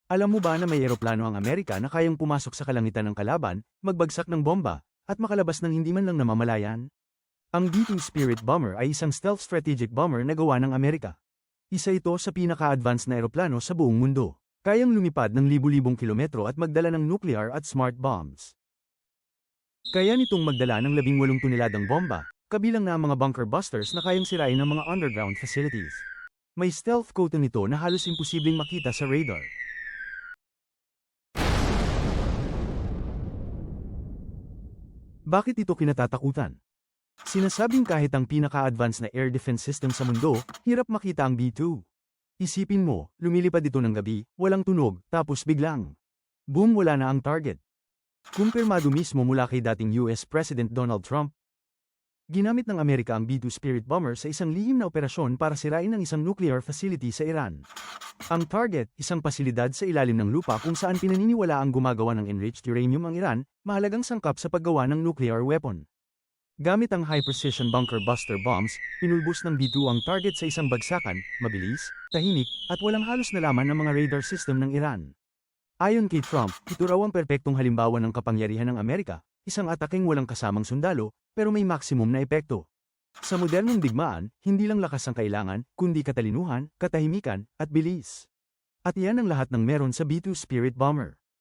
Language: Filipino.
Alam mo ba na may eroplano ang Amerika na kayang pumasok sa kalangitan ng kalaban, magbagsak ng bomba, at makalabas ng hindi man lang namamalayan? Ang B-2 Spirit Bomber ay isang stealth strategic bomber na gawa ng Amerika. Isa ito sa pinaka-advanced na eroplano sa buong mundo. Kayang lumipad ng libu-libong kilometro at magdala ng nuclear at smart bombs. Kaya nitong magdala ng 18 toneladang bomba, kabilang na ang mga bunker busters na kayang sirain ng mga underground facilities. May stealth coating nito na halos imposibleng makita sa radar. Bakit ito kinatatakutan? Sinasabing kahit ang pinaka-advanced na air defense system sa mundo, hirap makita ang B-2. Isipin mo, lumilipad ito ng gabi, walang tunog, tapos biglang, boom, wala na ang target. Kumpirmado mismo mula kay dating US President Donald Trump. Ginamit ng Amerika ang B-2 Spirit Bomber sa isang lihim na operasyon para sirain ang isang nuclear facility sa Iran. Ang target, isang pasilidad sa ilalim ng lupa kung saan pinaniniwala ang gumagawa ng enriched uranium ang Iran, mahalagang sangkap sa paggawa ng nuclear weapon. Gamit ang high-precision bunker buster bombs, pinulbos ng B-2 ang target sa isang bagsakan, mabilis, tahimik, at walang halos nalaman ng mga radar system ng Iran. Ayon kay Trump, ito raw ang perpektong halimbawa ng kapangyarihan ng Amerika, isang ataking walang kasamang sundalo, pero may maximum na epekto. Sa modernong digmaan, hindi lang lakas ang kailangan, kundi katalinuhan, katahimikan, at bilis. At iyan ang lahat ng meron sa B-2 Spirit Bomber.